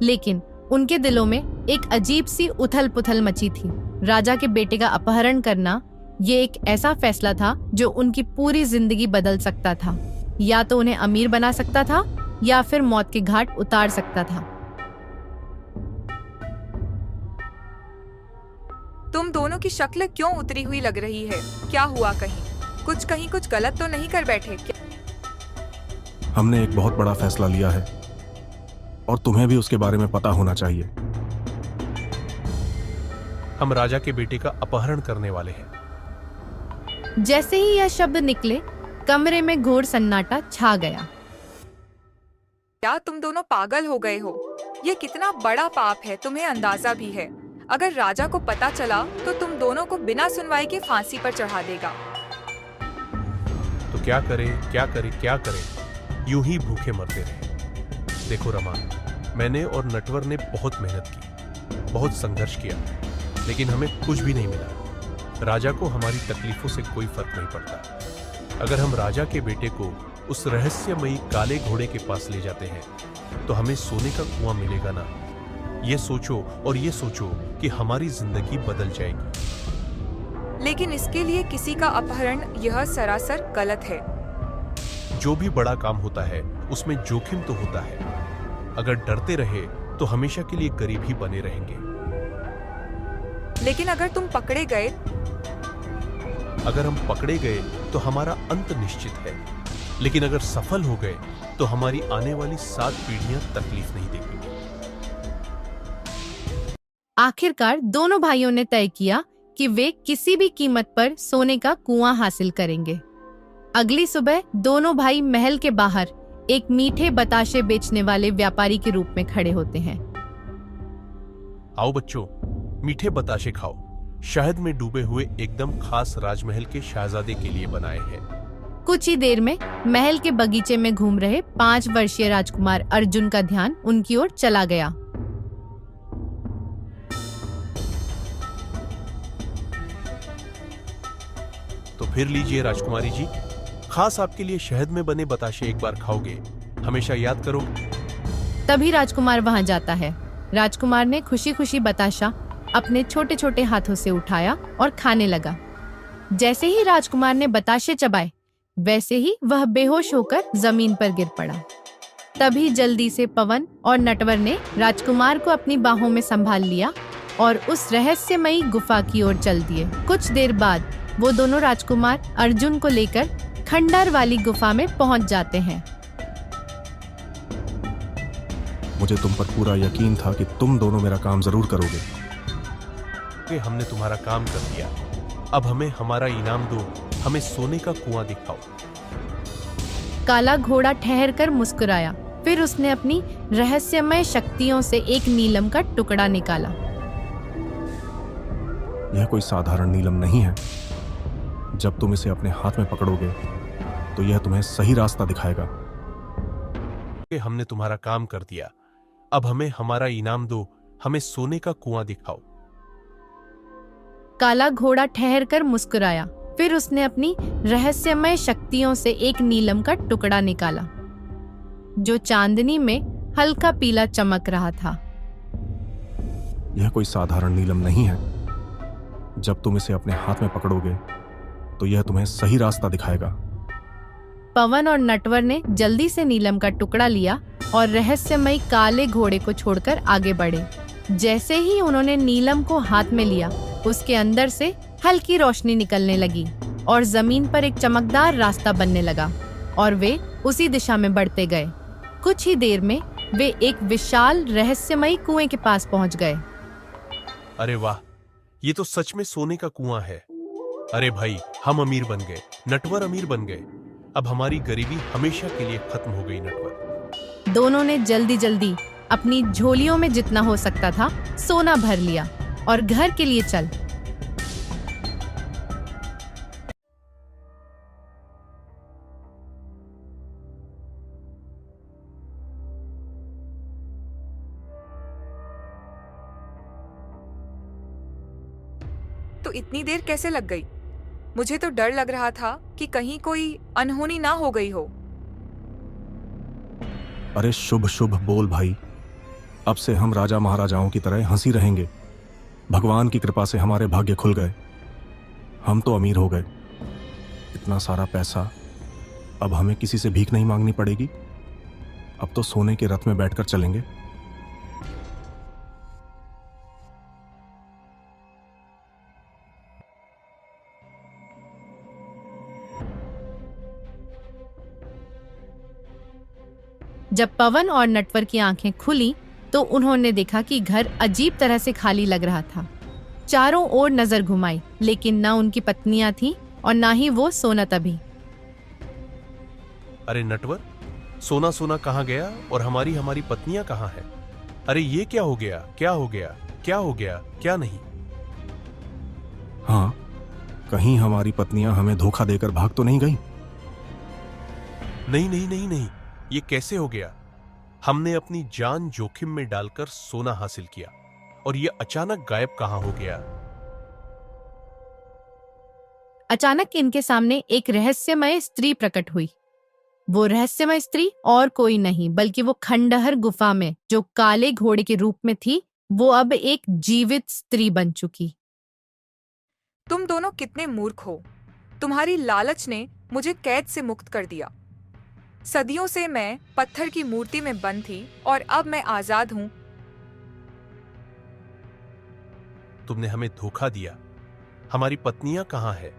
लेकिन उनके दिलों में एक अजीब सी उथल पुथल मची थी। राजा के बेटे का अपहरण करना ये एक ऐसा फैसला था जो उनकी पूरी जिंदगी बदल सकता था। या तो उन्हें अमीर बना सकता था या फिर मौत के घाट उतार सकता था। तुम दोनों की शक्ल क्यों उतरी हुई लग रही है? क्या हुआ? कहीं कुछ गलत तो नहीं कर बैठे क्या? हमने एक बहुत बड़ा फैसला लिया है और तुम्हें भी उसके बारे में पता होना चाहिए। हम राजा के बेटे का अपहरण करने वाले हैं। जैसे ही यह शब्द निकले, कमरे में घोर सन्नाटा छा गया। क्या तुम दोनों पागल हो गए हो? ये कितना बड़ा पाप है तुम्हें अंदाजा भी है। अगर राजा को पता चला तो तुम दोनों को बिना सुनवाई के फांसी पर चढ़ा देगा। तो क्या करें क्या करें क्या करें, यूं ही भूखे मरते रहे। देखो रमा, मैंने और नटवर ने बहुत मेहनत की, बहुत संघर्ष किया, लेकिन हमें कुछ भी नहीं मिला। राजा को हमारी तकलीफों से कोई फर्क नहीं पड़ता। अगर हम राजा के बेटे को उस रहस्यमयी काले घोड़े के पास ले जाते हैं तो हमें सोने का कुआं मिलेगा ना। ये सोचो और ये सोचो कि हमारी जिंदगी बदल जाएगी। लेकिन इसके लिए किसी का अपहरण यह सरासर गलत है। जो भी बड़ा काम होता है उसमें जोखिम तो होता है। अगर डरते रहे तो हमेशा के लिए गरीब ही बने रहेंगे। लेकिन अगर तुम पकड़े गए, अगर हम पकड़े गए तो हमारा अंत निश्चित है, लेकिन अगर सफल हो गए तो हमारी आने वाली 7 पीढ़ियां तकलीफ नहीं देखेंगी। आखिरकार दोनों भाइयों ने तय किया कि वे किसी भी कीमत पर सोने का कुआं हासिल करेंगे। अगली सुबह दोनों भाई महल के बाहर एक मीठे बताशे बेचने वाले व्यापारी के रूप में खड़े होते हैं। आओ बच्चों, मीठे बताशे खाओ। शहद में डूबे हुए एकदम खास राजमहल के शहजादे के लिए बनाए हैं। कुछ ही देर में महल के बगीचे में घूम रहे 5 वर्षीय राजकुमार अर्जुन का ध्यान उनकी ओर चला गया। तो फिर लीजिए राजकुमारी जी, खास आपके लिए शहद में बने बताशे एक बार खाओगे, हमेशा याद करो। तभी राजकुमार वहां जाता है। राजकुमार ने खुशी खुशी बताशा अपने छोटे छोटे हाथों से उठाया और खाने लगा। जैसे ही राजकुमार ने बताशे चबाए, वैसे ही वह बेहोश होकर जमीन पर गिर पड़ा। तभी जल्दी से पवन और नटवर ने राजकुमार को अपनी बाहों में संभाल लिया और उस रहस्यमयी गुफा की ओर चल दिए। कुछ देर बाद वो दोनों राजकुमार अर्जुन को लेकर खंडर वाली गुफा में पहुंच जाते हैं। मुझे तुम पर पूरा यकीन था कि तुम दोनों मेरा काम जरूर करोगे। कि हमने तुम्हारा काम कर दिया, अब हमें हमारा इनाम दो, हमें सोने का कुआं दिखाओ। काला घोड़ा ठहर कर मुस्कुराया, फिर उसने अपनी रहस्यमय शक्तियों से एक नीलम का टुकड़ा निकाला। यह कोई साधारण नीलम नहीं है। जब तुम इसे अपने हाथ में पकड़ोगे तो यह तुम्हें सही रास्ता दिखाएगा। कि हमने तुम्हारा काम कर दिया, अब हमें हमारा इनाम दो, हमें सोने का कुआं दिखाओ। काला घोड़ा ठहर कर मुस्कुराया, फिर उसने अपनी रहस्यमय शक्तियों से एक नीलम का टुकड़ा निकाला, जो चांदनी में हल्का पीला चमक रहा था। यह कोई साधारण नीलम नहीं है। जब तुम इसे अपने हाथ में पकड़ोगे तो यह तुम्हें सही रास्ता दिखाएगा। पवन और नटवर ने जल्दी से नीलम का टुकड़ा लिया और रहस्यमय काले घोड़े को छोड़कर आगे बढ़े। जैसे ही उन्होंने नीलम को हाथ में लिया, उसके अंदर से हल्की रोशनी निकलने लगी और जमीन पर एक चमकदार रास्ता बनने लगा और वे उसी दिशा में बढ़ते गए। कुछ ही देर में वे एक विशाल रहस्यमयी कुएं के पास पहुंच गए। अरे वाह, ये तो सच में सोने का कुआं है। अरे भाई, हम अमीर बन गए, नटवर अमीर बन गए। अब हमारी गरीबी हमेशा के लिए खत्म हो गई नटवर। दोनों ने जल्दी जल्दी अपनी झोलियों में जितना हो सकता था सोना भर लिया और घर के लिए चल। तो इतनी देर कैसे लग गई? मुझे तो डर लग रहा था कि कहीं कोई अनहोनी ना हो गई हो। अरे शुभ शुभ बोल भाई। अब से हम राजा महाराजाओं की तरह हंसी रहेंगे। भगवान की कृपा से हमारे भाग्य खुल गए। हम तो अमीर हो गए। इतना सारा पैसा, अब हमें किसी से भीख नहीं मांगनी पड़ेगी। अब तो सोने के रथ में बैठकर चलेंगे। जब पवन और नटवर की आंखें खुली तो उन्होंने देखा कि घर अजीब तरह से खाली लग रहा था। चारों ओर नजर घुमाई, लेकिन ना उनकी पत्नियां थीं और ना ही वो सोनत अभी। अरे नटवर, सोना सोना कहाँ गया और हमारी पत्नियां कहाँ हैं? अरे ये क्या हो गया, क्या हो गया, क्या हो गया, क्या नहीं? हाँ, कहीं हमारी पत्नियां हमें धोखा देकर भाग तो नहीं गई? नहीं नहीं नहीं नहीं, ये कैसे हो गया? हमने अपनी जान जोखिम में डालकर सोना हासिल किया और ये अचानक गायब कहां हो गया? अचानक इनके सामने एक रहस्यमय स्त्री प्रकट हुई। वो रहस्यमय स्त्री और कोई नहीं बल्कि वो खंडहर गुफा में जो काले घोड़े के रूप में थी, वो अब एक जीवित स्त्री बन चुकी। तुम दोनों कितने मूर्ख हो। तुम्हारी लालच ने मुझे कैद से मुक्त कर दिया। सदियों से मैं पत्थर की मूर्ति में बंद थी और अब मैं आजाद हूँ। तुमने हमें धोखा दिया। हमारी पत्नियां कहां है?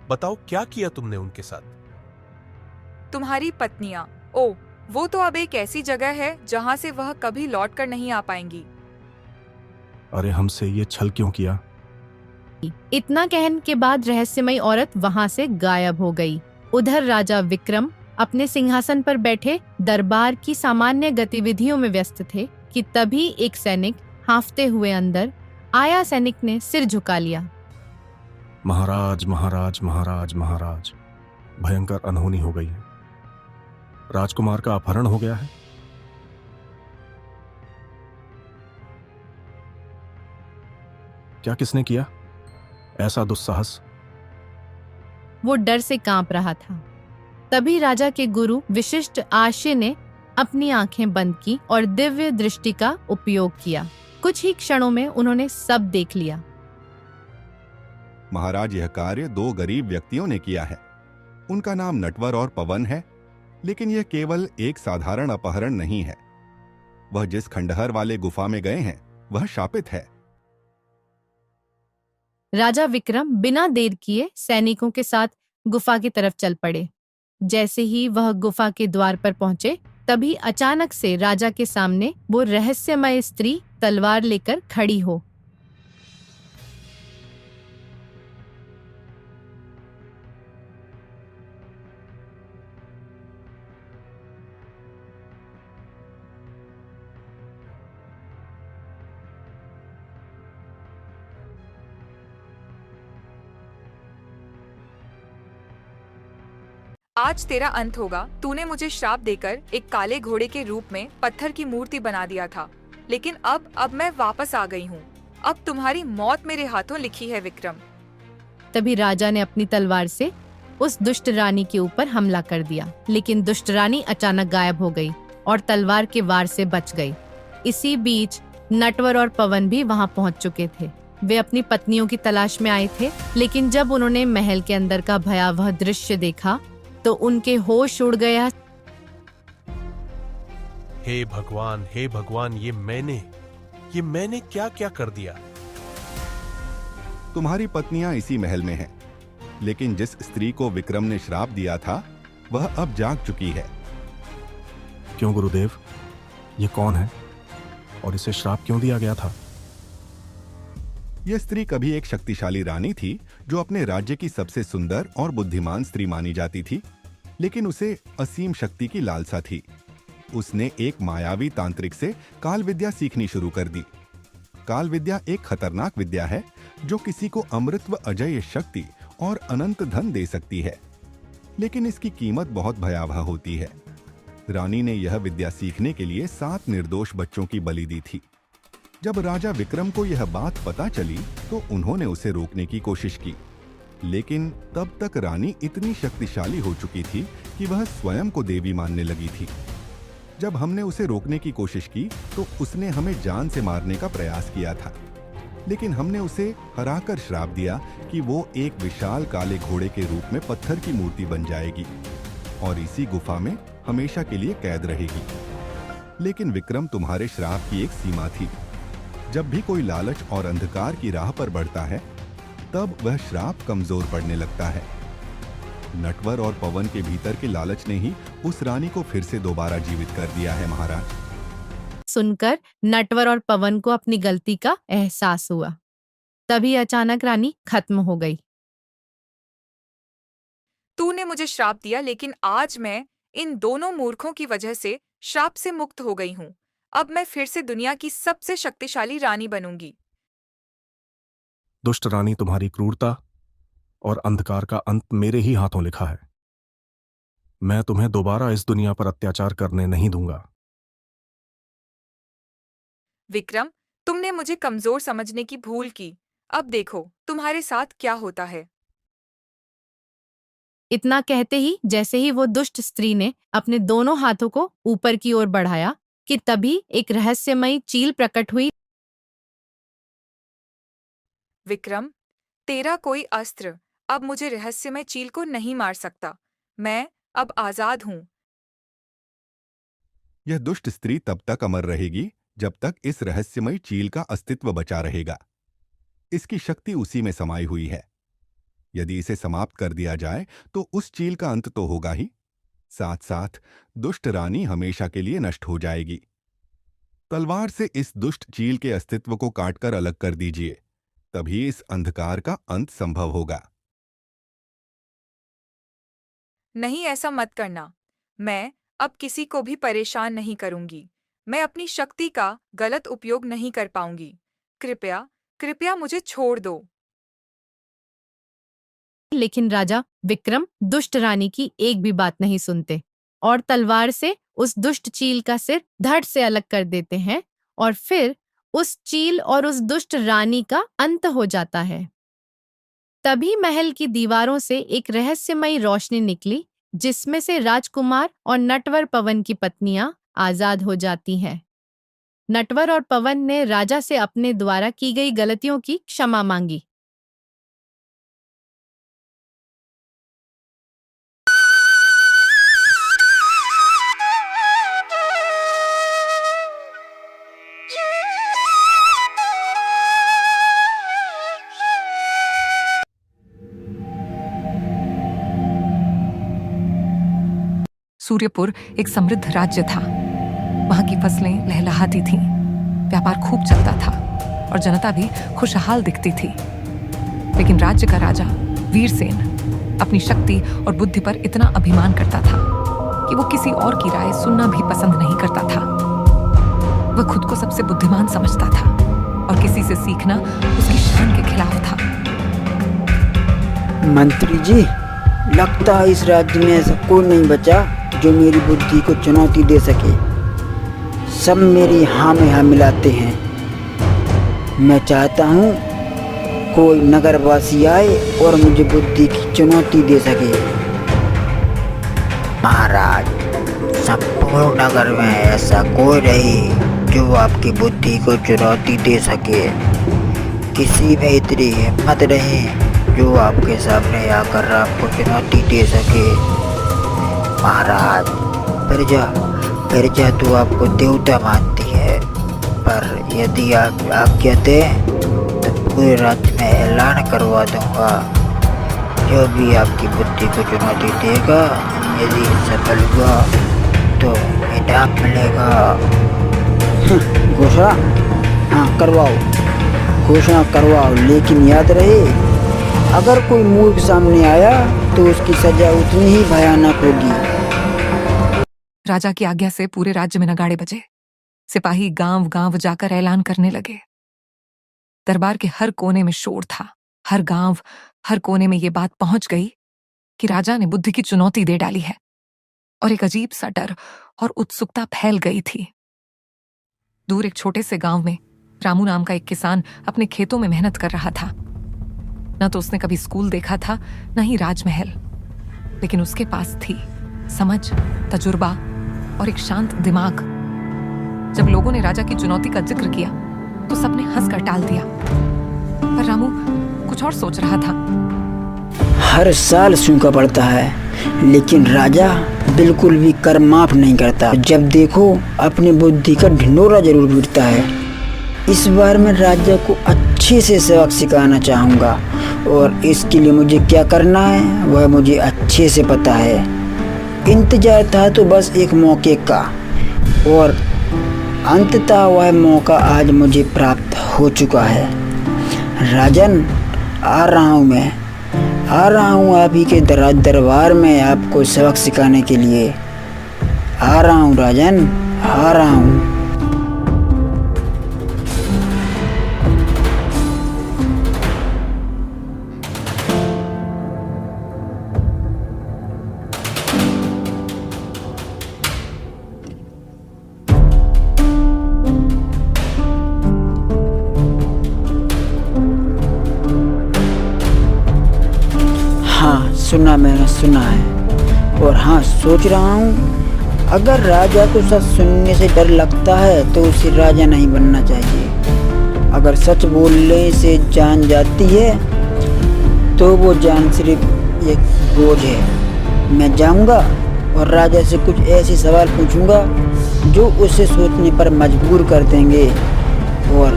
बताओ, क्या किया तुमने उनके साथ? तुम्हारी पत्नियां, ओ, वो तो अब एक ऐसी जगह है जहाँ से वह कभी लौट कर नहीं आ पाएंगी। अरे हमसे ये छल क्यों किया? इतना कहने के बाद रहस्यमयी औरत वहां से गायब हो गई। उधर राजा विक्रम अपने सिंहासन पर बैठे दरबार की सामान्य गतिविधियों में व्यस्त थे कि तभी एक सैनिक हांफते हुए अंदर आया। सैनिक ने सिर झुका लिया। महाराज महाराज महाराज महाराज, भयंकर अनहोनी हो गई है। राजकुमार का अपहरण हो गया है। क्या किसने किया ऐसा दुस्साहस? वो डर से कांप रहा था। तभी राजा के गुरु विशिष्ट आशय ने अपनी आंखें बंद की और दिव्य दृष्टि का उपयोग किया। कुछ ही क्षणों में उन्होंने सब देख लिया। महाराज, यह कार्य दो गरीब व्यक्तियों ने किया है। उनका नाम नटवर और पवन है, लेकिन यह केवल एक साधारण अपहरण नहीं है। वह जिस खंडहर वाले गुफा में गए हैं वह शापित है। राजा विक्रम बिना देर किए सैनिकों के साथ गुफा की तरफ चल पड़े। जैसे ही वह गुफा के द्वार पर पहुंचे, तभी अचानक से राजा के सामने वो रहस्यमय स्त्री तलवार लेकर खड़ी हो। आज तेरा अंत होगा। तूने मुझे श्राप देकर एक काले घोड़े के रूप में पत्थर की मूर्ति बना दिया था, लेकिन अब मैं वापस आ गई हूँ। अब तुम्हारी मौत मेरे हाथों लिखी है विक्रम। तभी राजा ने अपनी तलवार से उस दुष्ट रानी के ऊपर हमला कर दिया, लेकिन दुष्ट रानी अचानक गायब हो गई और तलवार के वार से बच गई। इसी बीच नटवर और पवन भी वहां पहुंच चुके थे। वे अपनी पत्नियों की तलाश में आए थे, लेकिन जब उन्होंने महल के अंदर का भयावह दृश्य देखा तो उनके होश उड़ गया। हे भगवान, ये मैंने क्या क्या कर दिया? तुम्हारी पत्नियां इसी महल में हैं, लेकिन जिस स्त्री को विक्रम ने श्राप दिया था वह अब जाग चुकी है। क्यों गुरुदेव, ये कौन है और इसे श्राप क्यों दिया गया था? यह स्त्री कभी एक शक्तिशाली रानी थी जो अपने राज्य की सबसे सुंदर और बुद्धिमान स्त्री मानी जाती थी, लेकिन उसे असीम शक्ति की लालसा थी। उसने एक मायावी तांत्रिक से काल विद्या सीखनी शुरू कर दी। काल विद्या एक खतरनाक विद्या है जो किसी को अमृत व अजय शक्ति और अनंत धन दे सकती है, लेकिन इसकी कीमत बहुत भयावह होती है। रानी ने यह विद्या सीखने के लिए 7 निर्दोष बच्चों की बलि दी थी। जब राजा विक्रम को यह बात पता चली तो उन्होंने उसे रोकने की कोशिश की, लेकिन तब तक रानी इतनी शक्तिशाली हो चुकी थी कि वह स्वयं को देवी मानने लगी थी। जब हमने उसे रोकने की कोशिश की तो उसने हमें जान से मारने का प्रयास किया था, लेकिन हमने उसे हराकर श्राप दिया कि वो एक विशाल काले घोड़े के रूप में पत्थर की मूर्ति बन जाएगी और इसी गुफा में हमेशा के लिए कैद रहेगी। लेकिन विक्रम, तुम्हारे श्राप की एक सीमा थी। जब भी कोई लालच और अंधकार की राह पर बढ़ता है, तब वह श्राप कमजोर पड़ने लगता है। नटवर और पवन के भीतर के लालच ने ही उस रानी को फिर से दोबारा जीवित कर दिया है महाराज। सुनकर नटवर और पवन को अपनी गलती का एहसास हुआ। तभी अचानक रानी खत्म हो गई। तूने मुझे श्राप दिया, लेकिन आज मैं इन दोनों मूर्खों की वजह से श्राप से मुक्त हो गई हूँ। अब मैं फिर से दुनिया की सबसे शक्तिशाली रानी बनूंगी। दुष्ट रानी, तुम्हारी क्रूरता और अंधकार का अंत मेरे ही हाथों लिखा है। मैं तुम्हें दोबारा इस दुनिया पर अत्याचार करने नहीं दूंगा। विक्रम, तुमने मुझे कमजोर समझने की भूल की। अब देखो तुम्हारे साथ क्या होता है। इतना कहते ही जैसे ही वो दुष्ट स्त्री ने अपने दोनों हाथों को ऊपर की ओर बढ़ाया कि तभी एक रहस्यमयी चील प्रकट हुई। विक्रम, तेरा कोई अस्त्र अब मुझे रहस्यमय चील को नहीं मार सकता। मैं अब आजाद हूँ। यह दुष्ट स्त्री तब तक अमर रहेगी जब तक इस रहस्यमयी चील का अस्तित्व बचा रहेगा। इसकी शक्ति उसी में समाई हुई है। यदि इसे समाप्त कर दिया जाए तो उस चील का अंत तो होगा ही, साथ साथ दुष्ट रानी हमेशा के लिए नष्ट हो जाएगी। तलवार से इस दुष्ट चील के अस्तित्व को काटकर अलग कर दीजिए, तभी इस अंधकार का अंत संभव होगा। नहीं, ऐसा मत करना। मैं अब किसी को भी परेशान नहीं करूंगी। मैं अपनी शक्ति का गलत उपयोग नहीं कर पाऊंगी। कृपया कृपया मुझे छोड़ दो। लेकिन राजा विक्रम दुष्ट रानी की एक भी बात नहीं सुनते और तलवार से उस दुष्ट चील का सिर धड़ से अलग कर देते हैं और फिर उस चील और उस दुष्ट रानी का अंत हो जाता है। तभी महल की दीवारों से एक रहस्यमयी रोशनी निकली जिसमें से राजकुमार और नटवर पवन की पत्नियां आजाद हो जाती हैं। नटवर और पवन ने राजा से अपने द्वारा की गई गलतियों की क्षमा मांगी। सूर्यपुर एक समृद्ध राज्य था। वहां की फसलें लहलहाती थीं, व्यापार खूब चलता था और जनता भी खुशहाल दिखती थी। लेकिन राज्य का राजा वीरसेन अपनी शक्ति और बुद्धि पर इतना अभिमान करता था कि वो किसी और की राय सुनना भी पसंद नहीं करता था। वह खुद को सबसे बुद्धिमान समझता था और किसी से सीखना उसकी शान के खिलाफ था। मंत्री जी, लगता है इस राज्य में ऐसा कोई नहीं बचा जो मेरी बुद्धि को चुनौती दे सके। सब मेरी हाँ में हाँ मिलाते हैं। मैं चाहता हूँ कोई नगरवासी आए और मुझे बुद्धि की चुनौती दे सके। महाराज, संपूर्ण नगर में ऐसा कोई नहीं जो आपकी बुद्धि को चुनौती दे सके। किसी में इतनी हिम्मत नहीं जो आपके सामने आकर आपको चुनौती दे सके। महाराज, प्रजा तो आपको देवता मानती है, पर यदि आप आज्ञा दें तो पूरे राज्य में ऐलान करवा दूंगा। जो भी आपकी बुद्धि को चुनौती देगा, यदि सफल हुआ तो इनाम मिलेगा। घोषणा? हाँ, करवाओ, घोषणा करवाओ, लेकिन याद रहे अगर कोई मूर्ख सामने आया तो उसकी सजा उतनी ही भयानक होगी। राजा की आज्ञा से पूरे राज्य में नगाड़े बजे। सिपाही गांव गांव जाकर ऐलान करने लगे। दरबार के हर कोने में शोर था। हर गांव, हर कोने में ये बात पहुंच गई कि राजा ने बुद्धि की चुनौती दे डाली है और एक अजीब सा डर और उत्सुकता फैल गई थी। दूर एक छोटे से गांव में रामू नाम का एक किसान अपने खेतों में मेहनत कर रहा था। न तो उसने कभी स्कूल देखा था, न ही राजमहल, लेकिन उसके पास थी समझ, तजुर्बा और एक शांत दिमाग। जब लोगों ने राजा की चुनौती का जिक्र किया तो सबने हंसकर टाल दिया, पर रामू कुछ और सोच रहा था। हर साल सूखा पड़ता है, लेकिन राजा बिल्कुल भी कर माफ नहीं करता। जब देखो अपनी बुद्धि का ढिंडोरा जरूर पीटता है। इस बार मैं राजा को अच्छे से सबक सिखाना चाहूँगा और इसके लिए मुझे क्या करना है वह मुझे अच्छे से पता है। इंतजार था तो बस एक मौके का, और अंततः वह मौका आज मुझे प्राप्त हो चुका है। राजन, आ रहा हूँ मैं, आ रहा हूँ आप ही के दरबार में आपको सबक सिखाने के लिए। आ रहा हूँ राजन, आ रहा हूँ। मैंने सुना है। और हाँ, सोच रहा हूँ अगर राजा को सच सुनने से डर लगता है तो उसे राजा नहीं बनना चाहिए। अगर सच बोलने से जान जाती है तो वो जान सिर्फ एक बोझ है। मैं जाऊँगा और राजा से कुछ ऐसे सवाल पूछूंगा जो उसे सोचने पर मजबूर कर देंगे, और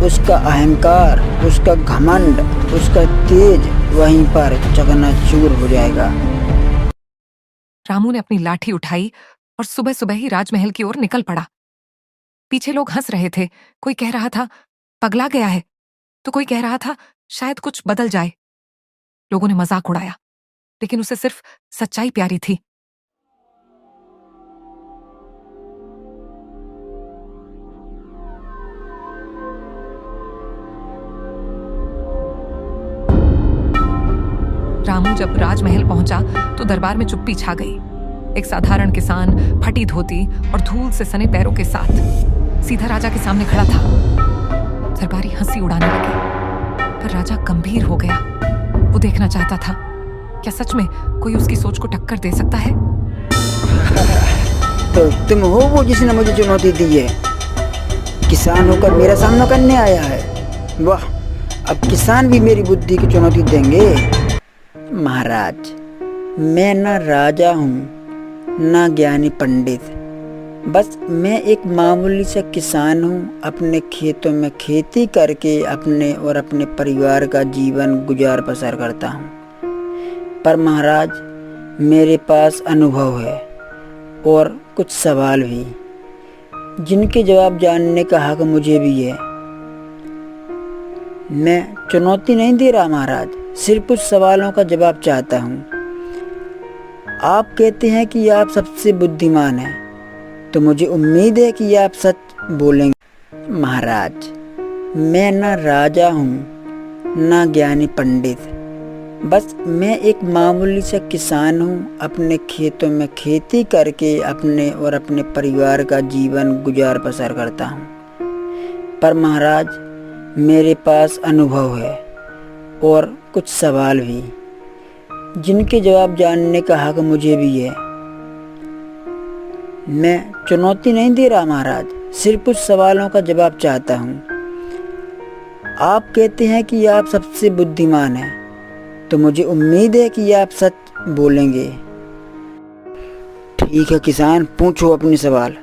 उसका अहंकार, उसका घमंड, उसका तेज वहीं पर चकनाचूर हो जाएगा। रामू ने अपनी लाठी उठाई और सुबह सुबह ही राजमहल की ओर निकल पड़ा। पीछे लोग हंस रहे थे। कोई कह रहा था पगला गया है, तो कोई कह रहा था शायद कुछ बदल जाए। लोगों ने मजाक उड़ाया, लेकिन उसे सिर्फ सच्चाई प्यारी थी। रामू जब राजमहल पहुंचा तो दरबार में चुप्पी छा गई। एक साधारण किसान फटी धोती और धूल से सने पैरों के साथ सीधा राजा के सामने खड़ा था। दरबारी हंसी उड़ाने लगे, पर राजा गंभीर हो गया। वो देखना चाहता था क्या सच में कोई उसकी सोच को टक्कर दे सकता है। तो तुम हो वो जिसने मुझे चुनौती दी है। किसान होकर मेरा सामना करने आया है। वाह, अब किसान भी मेरी बुद्धि की चुनौती देंगे। महाराज, मैं न राजा हूँ न ज्ञानी पंडित, बस मैं एक मामूली सा किसान हूँ। अपने खेतों में खेती करके अपने और अपने परिवार का जीवन गुजार बसर करता हूँ। पर महाराज, मेरे पास अनुभव है और कुछ सवाल भी, जिनके जवाब जानने का हक मुझे भी है। मैं चुनौती नहीं दे रहा महाराज, सिर्फ कुछ सवालों का जवाब चाहता हूँ। आप कहते हैं कि आप सबसे बुद्धिमान हैं, तो मुझे उम्मीद है कि आप सच बोलेंगे। महाराज, मैं न राजा हूँ न ज्ञानी पंडित, बस मैं एक मामूली सा किसान हूँ। अपने खेतों में खेती करके अपने और अपने परिवार का जीवन गुजार बसर करता हूँ। पर महाराज, मेरे पास अनुभव है और कुछ सवाल भी, जिनके जवाब जानने का हक मुझे भी है। मैं चुनौती नहीं दे रहा महाराज, सिर्फ कुछ सवालों का जवाब चाहता हूँ। आप कहते हैं कि आप सबसे बुद्धिमान हैं, तो मुझे उम्मीद है कि आप सच बोलेंगे। ठीक है किसान, पूछो अपने सवाल,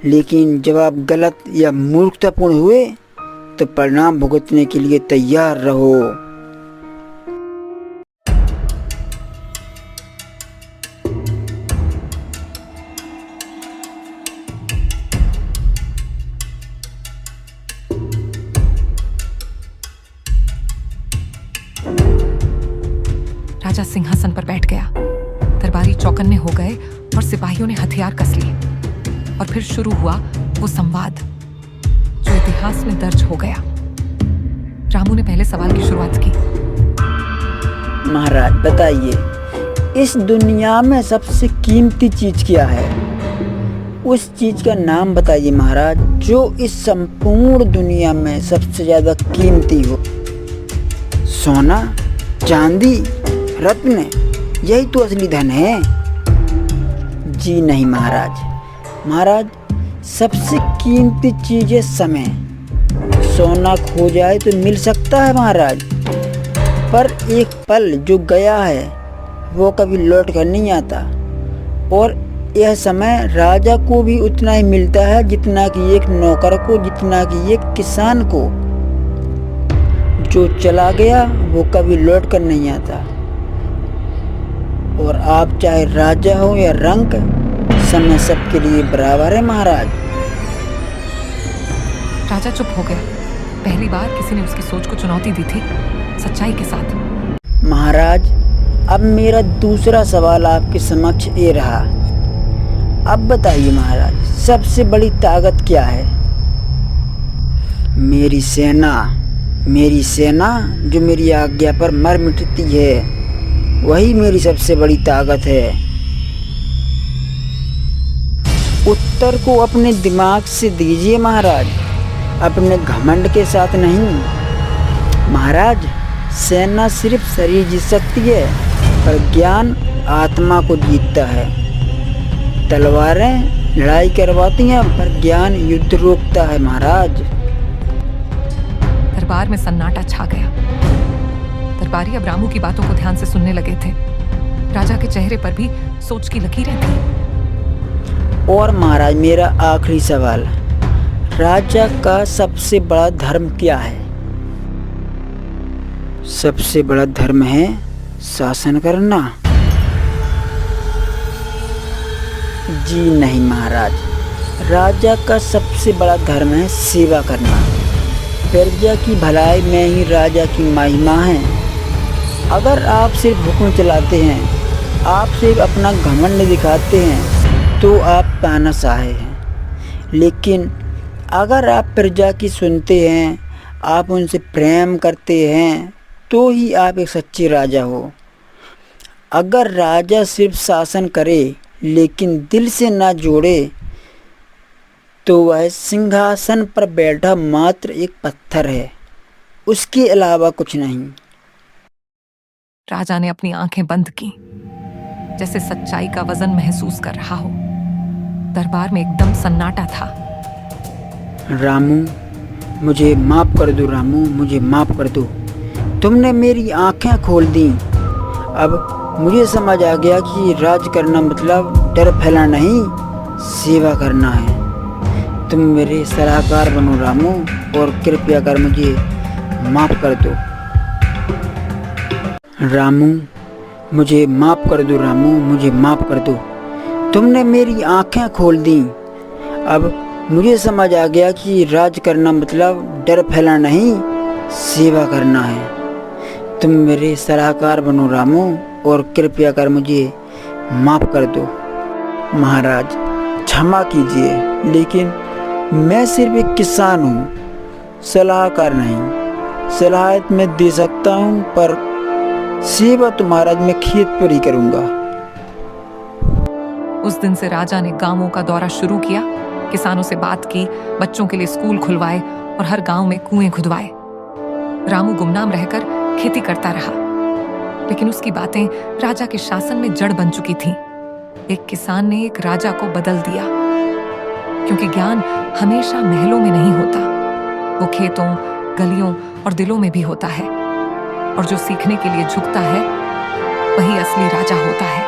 लेकिन जवाब गलत या मूर्खतापूर्ण हुए तो परिणाम भुगतने के लिए तैयार रहो। राजा सिंहासन पर बैठ गया। दरबारी चौकन्ने हो गए और सिपाहियों ने हथियार कस लिए, और फिर शुरू हुआ वो संवाद जो इतिहास में दर्ज हो गया। रामू ने पहले सवाल की शुरुआत की। महाराज बताइए, इस दुनिया में सबसे कीमती चीज क्या है? उस चीज का नाम बताइए महाराज, जो इस संपूर्ण दुनिया में सबसे ज्यादा कीमती हो। सोना, चांदी, रत्न, यही तो असली धन है। जी नहीं महाराज, महाराज सबसे कीमती चीज है समय। सोना खो जाए तो मिल सकता है महाराज, पर एक पल जो गया है वो कभी लौट कर नहीं आता। और यह समय राजा को भी उतना ही मिलता है जितना कि एक नौकर को, जितना कि एक किसान को। जो चला गया वो कभी लौट कर नहीं आता। और आप चाहे राजा हो या रंक, समय सबके लिए बराबर है महाराज। राजा चुप हो गया। पहली बार किसी ने उसकी सोच को चुनौती दी थी, सच्चाई के साथ। महाराज, अब मेरा दूसरा सवाल आपके समक्ष ये रहा। अब बताइए महाराज, सबसे बड़ी ताकत क्या है? मेरी सेना जो मेरी आज्ञा पर मर मिटती है, वही मेरी सबसे बड़ी ताकत है। उत्तर को अपने दिमाग से दीजिए महाराज, अपने घमंड के साथ नहीं। महाराज, सेना सिर्फ शरीर जीत सकती है, पर ज्ञान आत्मा को जीतता है। तलवारें लड़ाई करवाती हैं पर ज्ञान युद्ध रोकता है महाराज। दरबार में सन्नाटा छा गया। दरबारी अब रामू की बातों को ध्यान से सुनने लगे थे। राजा के चेहरे पर भी सोच की लकीरें थी। और महाराज मेरा आखिरी सवाल, राजा का सबसे बड़ा धर्म क्या है? सबसे बड़ा धर्म है शासन करना। जी नहीं महाराज, राजा का सबसे बड़ा धर्म है सेवा करना। प्रजा की भलाई में ही राजा की महिमा है। अगर आप सिर्फ हुक्म चलाते हैं, आप सिर्फ अपना घमंड दिखाते हैं तो आप तानाशाह हैं। लेकिन अगर आप प्रजा की सुनते हैं, आप उनसे प्रेम करते हैं, तो ही आप एक सच्चे राजा हो। अगर राजा सिर्फ शासन करे लेकिन दिल से ना जोड़े तो वह सिंहासन पर बैठा मात्र एक पत्थर है, उसके अलावा कुछ नहीं। राजा ने अपनी आंखें बंद की, जैसे सच्चाई का वजन महसूस कर रहा हो। दरबार में एकदम सन्नाटा था। रामू मुझे माफ कर दो, रामू मुझे माफ कर दो। तुमने मेरी आंखें खोल दी। अब मुझे समझ आ गया कि राज करना मतलब डर फैलाना नहीं, सेवा करना है। तुम मेरे सलाहकार बनो रामू, और कृपया कर मुझे माफ कर दो। रामू मुझे माफ कर दो, रामू मुझे माफ कर दो। तुमने मेरी आंखें खोल दी। अब मुझे समझ आ गया कि राज करना मतलब डर फैलाना नहीं, सेवा करना है। तुम मेरे सलाहकार बनो रामू, और कृपया कर मुझे माफ कर दो। महाराज क्षमा कीजिए, लेकिन मैं सिर्फ एक किसान हूँ, सलाहकार नहीं। सलाहियत मैं दे सकता हूँ, पर सेवा तो महाराज मैं खेत पर ही करूँगा। उस दिन से राजा ने गांवों का दौरा शुरू किया, किसानों से बात की, बच्चों के लिए स्कूल खुलवाए और हर गांव में कुएं खुदवाए। रामू गुमनाम रहकर खेती करता रहा, लेकिन उसकी बातें राजा के शासन में जड़ बन चुकी थीं। एक किसान ने एक राजा को बदल दिया, क्योंकि ज्ञान हमेशा महलों में नहीं होता, वो खेतों, गलियों और दिलों में भी होता है। और जो सीखने के लिए झुकता है, वही असली राजा होता है।